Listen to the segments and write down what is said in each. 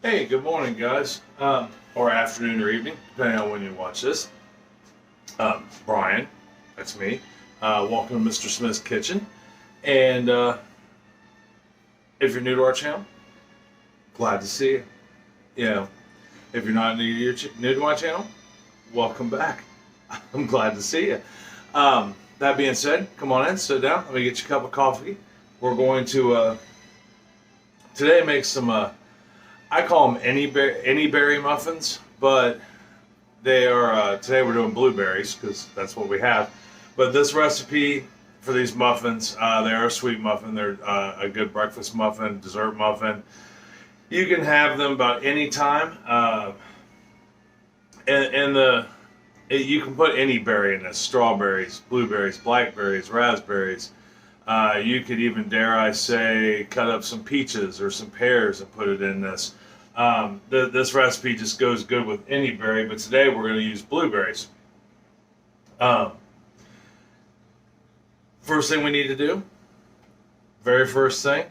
Hey, good morning, guys, or afternoon or evening, depending on when you watch this. Brian, that's me. Welcome to Mr. Smith's Kitchen. And if you're new to our channel, glad to see you. You know, if you're not new to my channel, welcome back. I'm glad to see you. That being said, come on in, sit down. Let me get you a cup of coffee. We're going to today make some. I call them anyberry muffins, but they are today we're doing blueberries because that's what we have. But this recipe for these muffins, they are a sweet muffin. They're a good breakfast muffin, dessert muffin. You can have them about any time. You can put any berry in this: strawberries, blueberries, blackberries, raspberries. You could even, dare I say, cut up some peaches or some pears and put it in this. This recipe just goes good with any berry, but today we're going to use blueberries. First thing we need to do, very first thing,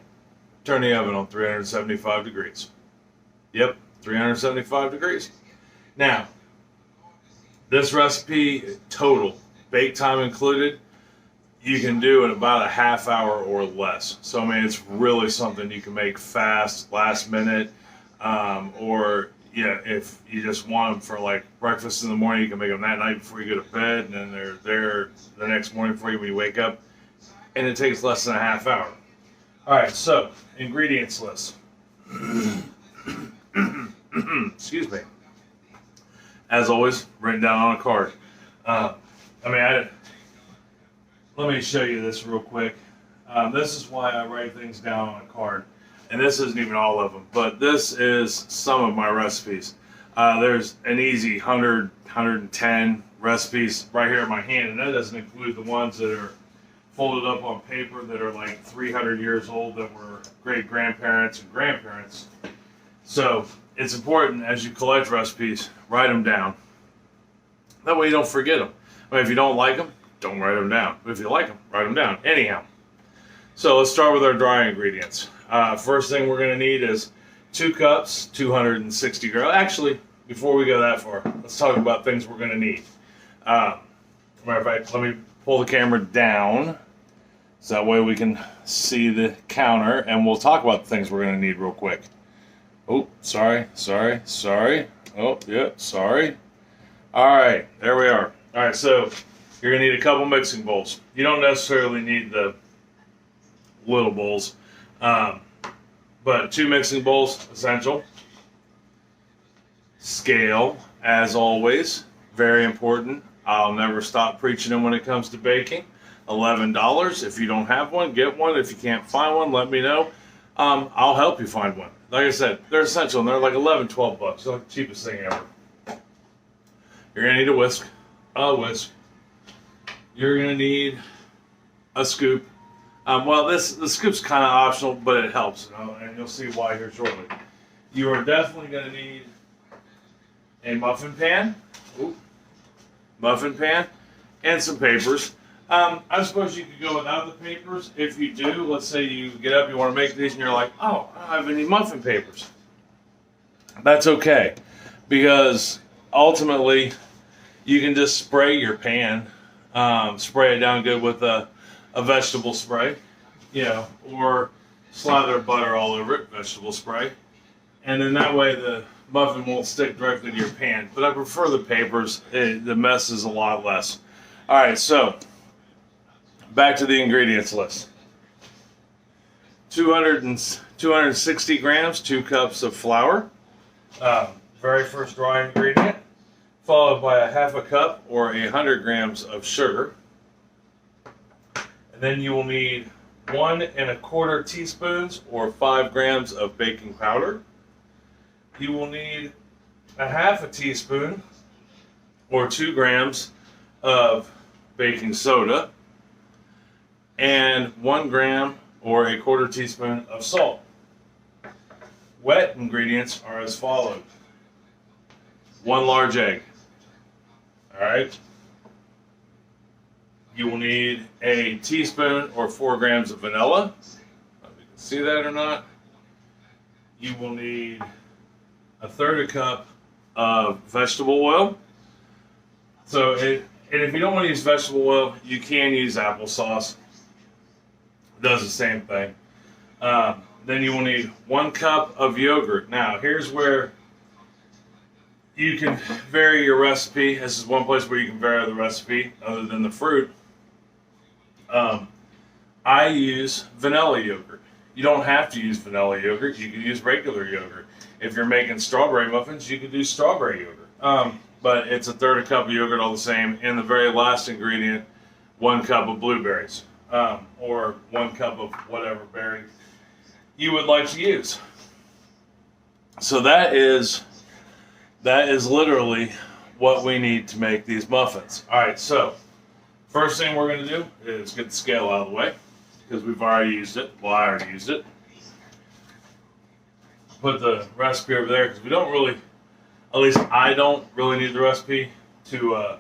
turn the oven on 375 degrees. Yep, 375 degrees. Now, this recipe, total, bake time included, you can do in about a half hour or less. So, I mean, it's really something you can make fast, last minute. Or if you just want them for like breakfast in the morning, you can make them that night before you go to bed, and then they're there the next morning for you when you wake up, and it takes less than a half hour. All right, so ingredients list. Excuse me. As always, written down on a card. Let me show you this real quick. This is why I write things down on a card. And this isn't even all of them, but this is some of my recipes. There's an easy 100, 110 recipes right here in my hand, and that doesn't include the ones that are folded up on paper that are like 300 years old that were great-grandparents and grandparents. So it's important as you collect recipes, write them down. That way you don't forget them. I mean, if you don't like them, don't write them down. But if you like them, write them down. Anyhow, so let's start with our dry ingredients. First thing we're going to need is 2 cups, 260 grams. Actually, before we go that far, let's talk about things we're going to need. Matter of fact, let me pull the camera down so that way we can see the counter, and we'll talk about the things we're going to need real quick. Oh, sorry. Oh, yeah, sorry. All right, there we are. All right, so you're going to need a couple mixing bowls. You don't necessarily need the little bowls. But 2 mixing bowls, essential. Scale, as always, very important. I'll never stop preaching them when it comes to baking. $11. If you don't have one, get one. If you can't find one, let me know. I'll help you find one. Like I said, they're essential, and they're like 11, 12 bucks. They're like the cheapest thing ever. You're going to need a whisk. You're going to need a scoop. The scoop's kind of optional, but it helps, and you'll see why here shortly. You are definitely going to need a muffin pan, and some papers. I suppose you could go without the papers. If you do, let's say you get up, you want to make these, and you're like, oh, I don't have any muffin papers. That's okay, because ultimately, you can just spray your pan, spray it down good with a vegetable spray, or slather butter all over it, vegetable spray, and then that way the muffin won't stick directly to your pan. But I prefer the papers. The mess is a lot less. All right, so back to the ingredients list. 260 grams, 2 cups of flour. Very first dry ingredient, followed by a half a cup or 100 grams of sugar. And then you will need 1 1/4 teaspoons or 5 grams of baking powder. You will need a half a teaspoon or 2 grams of baking soda and 1 gram or 1/4 teaspoon of salt. Wet ingredients are as follows: 1 large egg. All right. You will need a teaspoon or 4 grams of vanilla. I don't know if you can see that or not. You will need 1 4 1/3 cup of vegetable oil. So, and if you don't want to use vegetable oil, you can use applesauce. It does the same thing. Then you will need 1 cup of yogurt. Now, here's where you can vary your recipe. This is one place where you can vary the recipe other than the fruit. I use vanilla yogurt. You don't have to use vanilla yogurt. You can use regular yogurt. If you're making strawberry muffins, you can do strawberry yogurt. But it's 1/3 cup of yogurt all the same. And the very last ingredient, 1 cup of blueberries. Or 1 cup of whatever berry you would like to use. So that is literally what we need to make these muffins. All right, so first thing we're going to do is get the scale out of the way because we've already used it. Well, I already used it. Put the recipe over there because we don't really, at least I don't really need the recipe to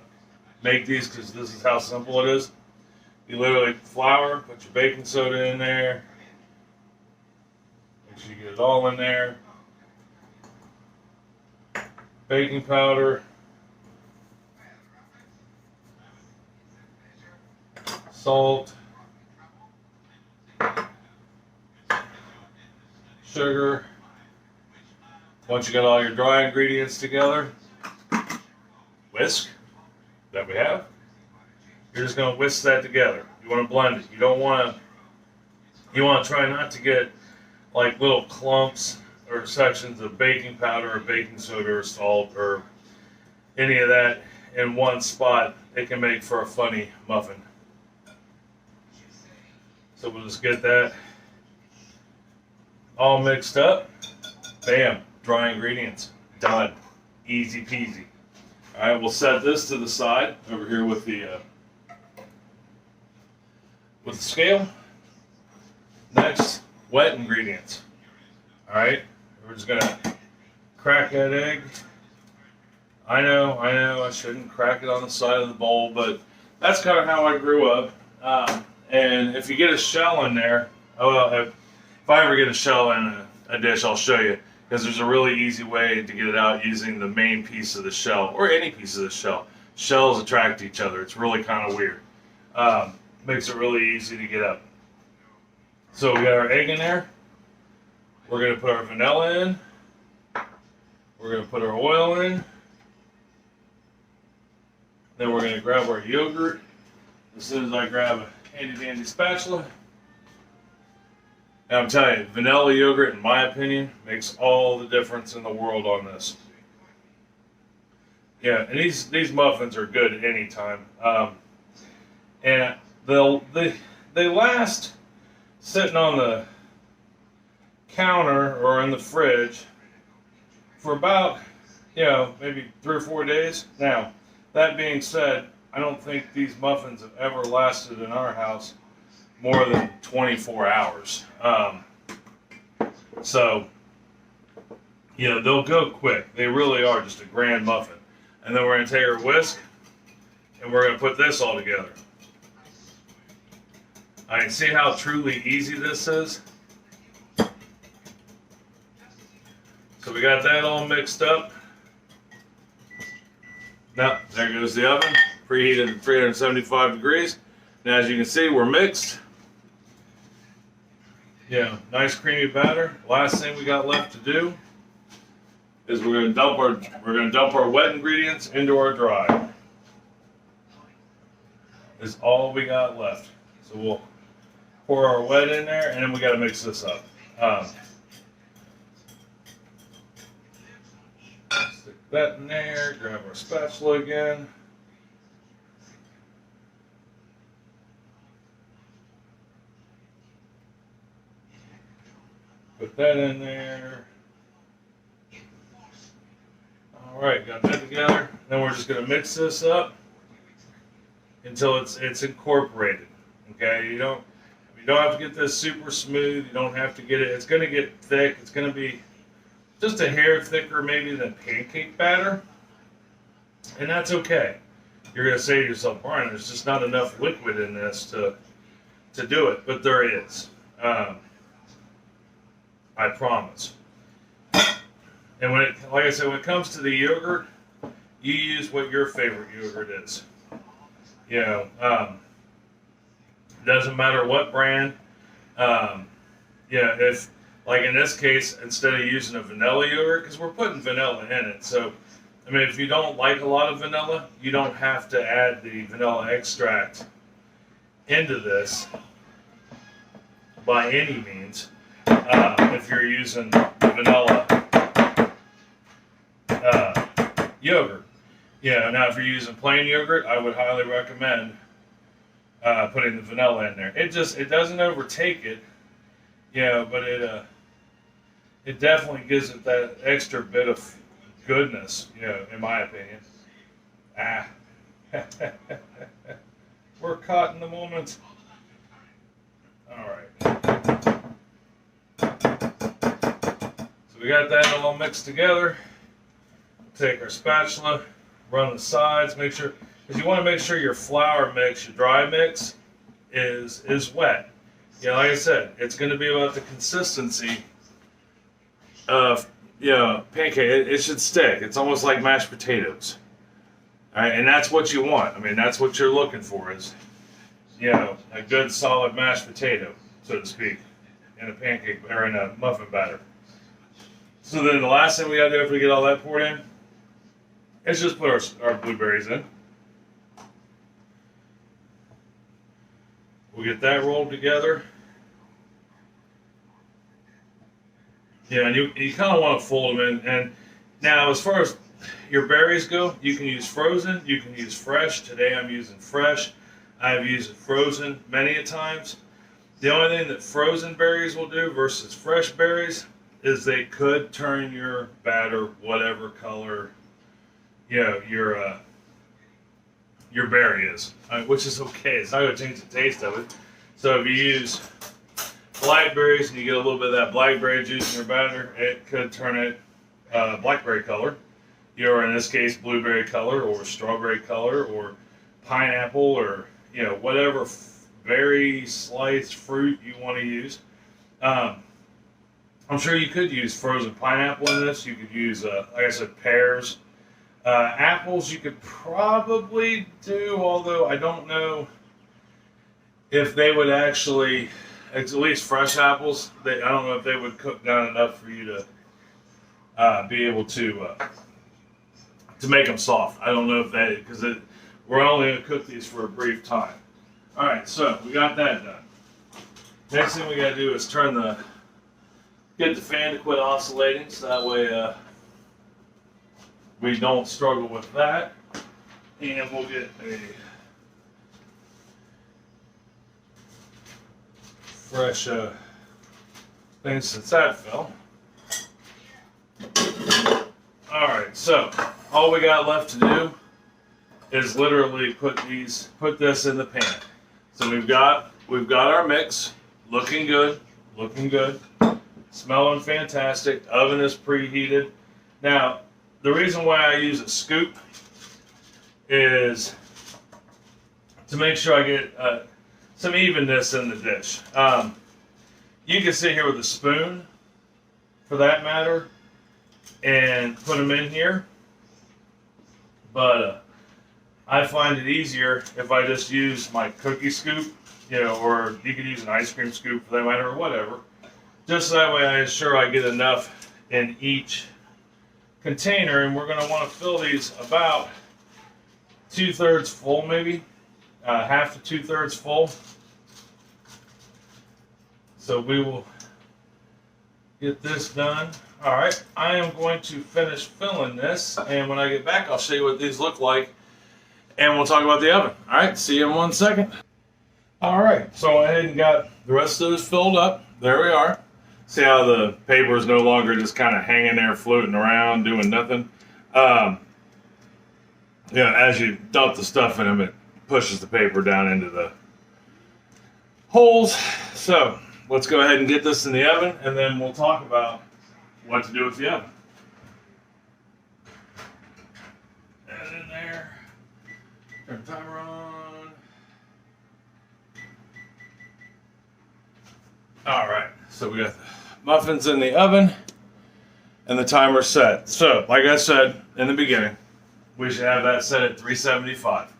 make these because this is how simple it is. You literally flour, put your baking soda in there. Make sure you get it all in there. Baking powder. Salt. Sugar. Once you got all your dry ingredients together, whisk that we have. You're just going to whisk that together. You want to blend it. You don't want to. You want to try not to get like little clumps or sections of baking powder or baking soda or salt or any of that in one spot. It can make for a funny muffin. So we'll just get that all mixed up. Bam, dry ingredients, done, easy peasy. All right, we'll set this to the side over here with the scale. Next, wet ingredients. All right, we're just gonna crack that egg. I know, I shouldn't crack it on the side of the bowl, but that's kind of how I grew up. And if you get a shell in there, if I ever get a shell in a dish, I'll show you, because there's a really easy way to get it out using the main piece of the shell, or any piece of the shell. Shells attract each other. It's really kind of weird. Makes it really easy to get up. So we got our egg in there. We're going to put our vanilla in. We're going to put our oil in. Then we're going to grab our yogurt. As soon as I grab a handy dandy spatula. Now I'm telling you, vanilla yogurt, in my opinion, makes all the difference in the world on this. Yeah, and these muffins are good at any time. And they last sitting on the counter or in the fridge for about, maybe 3 or 4 days. Now, that being said, I don't think these muffins have ever lasted in our house more than 24 hours. So, they'll go quick. They really are just a grand muffin. And then we're going to take our whisk and we're going to put this all together. I can see how truly easy this is. So we got that all mixed up. Now, there goes the oven, preheated at 375 degrees. Now, as you can see, we're mixed. Nice creamy batter. Last thing we got left to do is we're going to dump our wet ingredients into our dry. Is all we got left. So we'll pour our wet in there, and then we got to mix this up. Stick that in there. Grab our spatula again. Put that in there. All right, got that together. Then we're just going to mix this up until it's incorporated. Okay, you don't have to get this super smooth. You don't have to get it. It's going to get thick. It's going to be just a hair thicker maybe than pancake batter, and that's okay. You're going to say to yourself, Brian, there's just not enough liquid in this to do it, but there is. I promise. And like I said, when it comes to the yogurt, you use what your favorite yogurt is. You know, doesn't matter what brand. Yeah, if like in this case, instead of using a vanilla yogurt, because we're putting vanilla in it, so I mean, if you don't like a lot of vanilla, you don't have to add the vanilla extract into this by any means. If you're using vanilla yogurt. Yeah, now if you're using plain yogurt, I would highly recommend putting the vanilla in there. It doesn't overtake it, but it definitely gives it that extra bit of goodness, in my opinion. We're caught in the moment. All right. So we got that all mixed together. Take our spatula, run the sides, make sure, because you want to make sure your flour mix, your dry mix, is wet. Like I said, it's going to be about the consistency of pancake. It should stick. It's almost like mashed potatoes. All right, and that's what you want. I mean, that's what you're looking for is, a good solid mashed potato, so to speak, in a pancake or in a muffin batter. So then the last thing we got to do after we get all that poured in is just put our blueberries in. We'll get that rolled together. And you kind of want to fold them in. And now, as far as your berries go, you can use frozen, you can use fresh. Today I'm using fresh. I've used frozen many a times. The only thing that frozen berries will do versus fresh berries is they could turn your batter whatever color your berry is, which is okay. It's not going to change the taste of it. So if you use blackberries and you get a little bit of that blackberry juice in your batter, it could turn it blackberry color, or in this case blueberry color, or strawberry color, or pineapple, or whatever berry sliced fruit you want to use. I'm sure you could use frozen pineapple in this. You could use, like I said, pears. Apples you could probably do, although I don't know if they would actually, at least fresh apples, I don't know if they would cook down enough for you to be able to make them soft. I don't know if that, because we're only going to cook these for a brief time. All right, so we got that done. Next thing we got to do is get the fan to quit oscillating, so that way we don't struggle with that. And we'll get a fresh thing since that fell. Alright, so all we got left to do is literally put this in the pan. So we've got our mix, looking good, smelling fantastic. Oven is preheated. Now, the reason why I use a scoop is to make sure I get some evenness in the dish. You can sit here with a spoon, for that matter, and put them in here. But I find it easier if I just use my cookie scoop, or you could use an ice cream scoop for that matter, or whatever. Just that way I ensure I get enough in each container, and we're going to want to fill these about 2/3 full, maybe half to 2/3 full. So we will get this done. All right, I am going to finish filling this, and when I get back, I'll show you what these look like, and we'll talk about the oven. All right, see you in 1 second. All right, so I went ahead and got the rest of those filled up. There we are. See how the paper is no longer just kind of hanging there, floating around, doing nothing. As you dump the stuff in them, it pushes the paper down into the holes. So let's go ahead and get this in the oven, and then we'll talk about what to do with the oven. And in there, turn the timer on. All right, so we got the muffins in the oven, and the timer's set. So, like I said in the beginning, we should have that set at 375,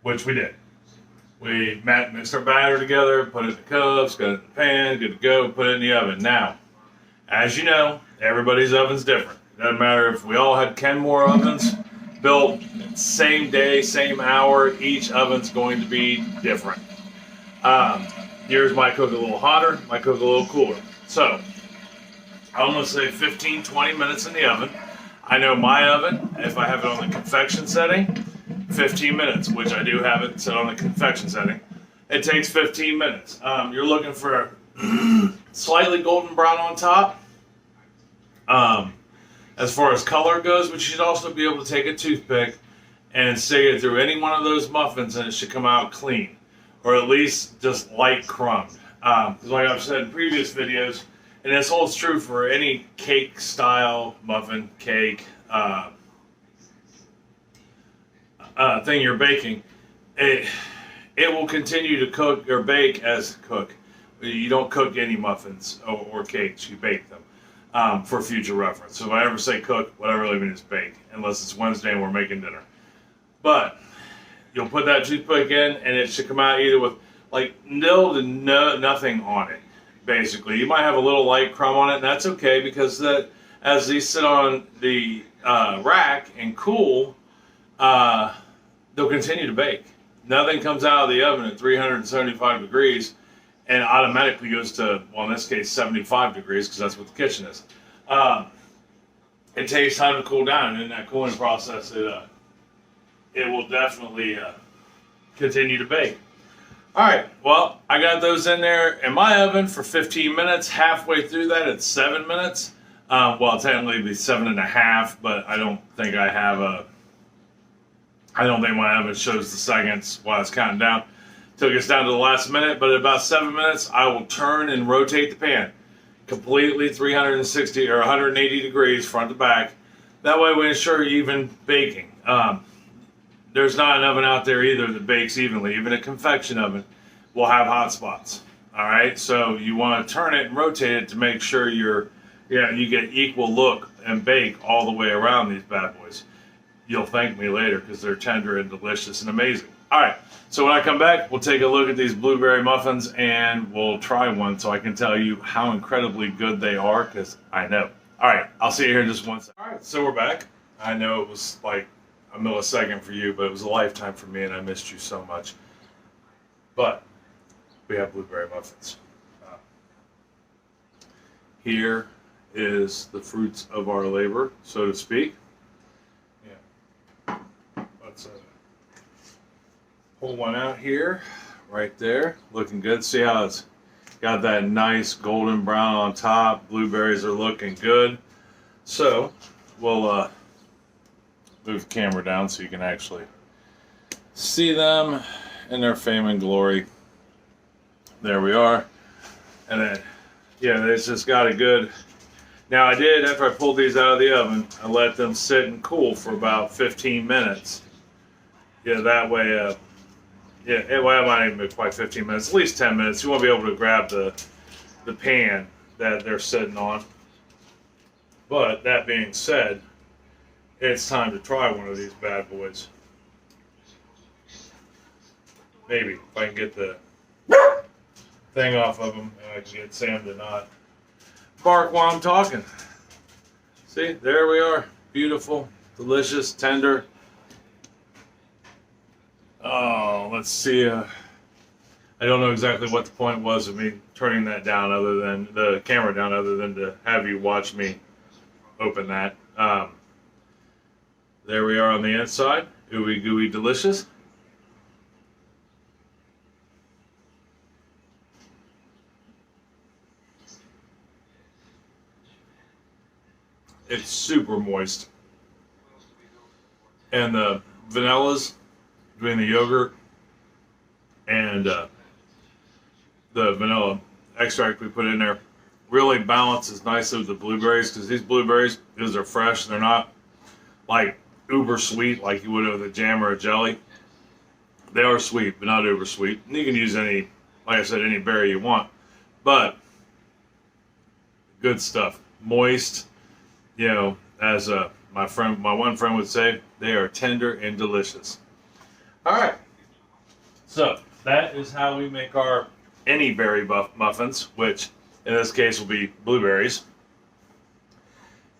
which we did. We mixed our batter together, put it in the cups, got it in the pan, good to go, put it in the oven. Now, as you know, everybody's oven's different. It doesn't matter if we all had Kenmore ovens built same day, same hour, each oven's going to be different. Yours might cook a little hotter, might cook a little cooler. So, I'm going to say 15, 20 minutes in the oven. I know my oven, if I have it on the convection setting, 15 minutes, which I do have it set on the convection setting. It takes 15 minutes. You're looking for slightly golden brown on top. As far as color goes, but you should also be able to take a toothpick and stick it through any one of those muffins and it should come out clean, or at least just light crumbed. Because like I've said in previous videos, and this holds true for any cake style muffin, cake, thing you're baking, it will continue to cook or bake as cook. You don't cook any muffins or cakes, you bake them for future reference. So if I ever say cook, what I really mean is bake, unless it's Wednesday and we're making dinner. But you'll put that toothpick in and it should come out either with like nil to nothing on it, basically. You might have a little light crumb on it, and that's okay because as these sit on the rack and cool, they'll continue to bake. Nothing comes out of the oven at 375 degrees and automatically goes to, well, in this case, 75 degrees because that's what the kitchen is. It takes time to cool down, and in that cooling process, it will definitely continue to bake. All right, well, I got those in there in my oven for 15 minutes. Halfway through that, it's 7 minutes. Well, technically it'd be 7.5, but I don't think my oven shows the seconds while it's counting down. Took us down to the last minute, but at about 7 minutes, I will turn and rotate the pan completely 360 or 180 degrees front to back. That way we ensure even baking. There's not an oven out there either that bakes evenly. Even a convection oven will have hot spots. All right, so you want to turn it and rotate it to make sure you get equal look and bake all the way around these bad boys. You'll thank me later because they're tender and delicious and amazing. All right, so when I come back, we'll take a look at these blueberry muffins and we'll try one so I can tell you how incredibly good they are, because I know. All right, I'll see you here in just 1 second. All right, so we're back. I know it was like a millisecond for you, but it was a lifetime for me and I missed you so much. But we have blueberry muffins. Here is the fruits of our labor, so to speak. Let's pull one out here, right there, looking good. See how it's got that nice golden brown on top. Blueberries are looking good. So we'll move the camera down so you can actually see them in their fame and glory. There we are. And then, yeah, it's just got a good... Now I did, after I pulled these out of the oven, I let them sit and cool for about 15 minutes. Yeah, that way, well, it might even be quite 15 minutes, at least 10 minutes. You want to be able to grab the pan that they're sitting on. But that being said, it's time to try one of these bad boys. Maybe, if I can get the thing off of them, and I can get Sam to not bark while I'm talking. See, there we are. Beautiful, delicious, tender. Oh, let's see. I don't know exactly what the point was of me turning that down, other than the camera down, other than to have you watch me open that. There we are on the inside. Ooey gooey delicious. It's super moist. And the vanillas between the yogurt and the vanilla extract we put in there really balances nicely with the blueberries, because these blueberries, because they're fresh, they're not like uber sweet like you would with a jam or a jelly. They are sweet, but not uber sweet. And you can use any, like I said, any berry you want. But good stuff. moist. You know, as my one friend would say, they are tender and delicious. All right. So that is how we make our anyberry muffins, which in this case will be blueberries.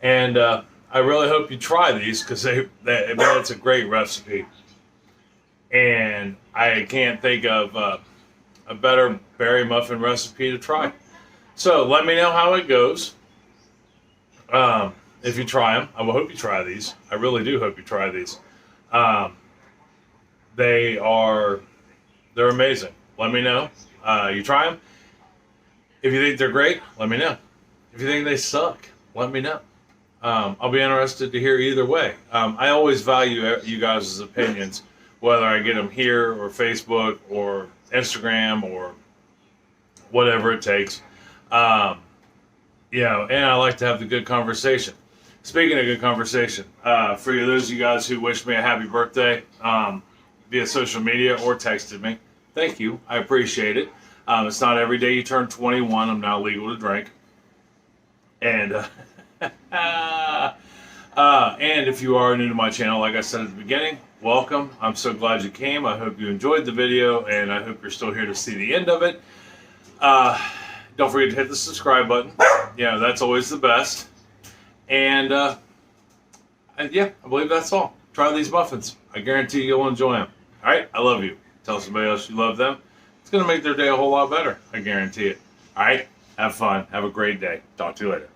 And I really hope you try these because it's a great recipe. And I can't think of a better berry muffin recipe to try. So let me know how it goes. If you try them, I will hope you try these. I really do hope you try these. They're amazing. Let me know. You try them. If you think they're great, let me know. If you think they suck, let me know. I'll be interested to hear either way. I always value you guys' opinions, whether I get them here or Facebook or Instagram or whatever it takes. And I like to have the good conversation. Speaking of good conversation, for those of you guys who wished me a happy birthday via social media or texted me, thank you. I appreciate it. It's not every day you turn 21. I'm now legal to drink. And and if you are new to my channel, like I said at the beginning, welcome. I'm so glad you came. I hope you enjoyed the video, and I hope you're still here to see the end of it. Don't forget to hit the subscribe button. That's always the best. And yeah, I believe that's all. Try these muffins. I guarantee you'll enjoy them. All right, I love you. Tell somebody else you love them. It's going to make their day a whole lot better. I guarantee it. All right, have fun. Have a great day. Talk to you later.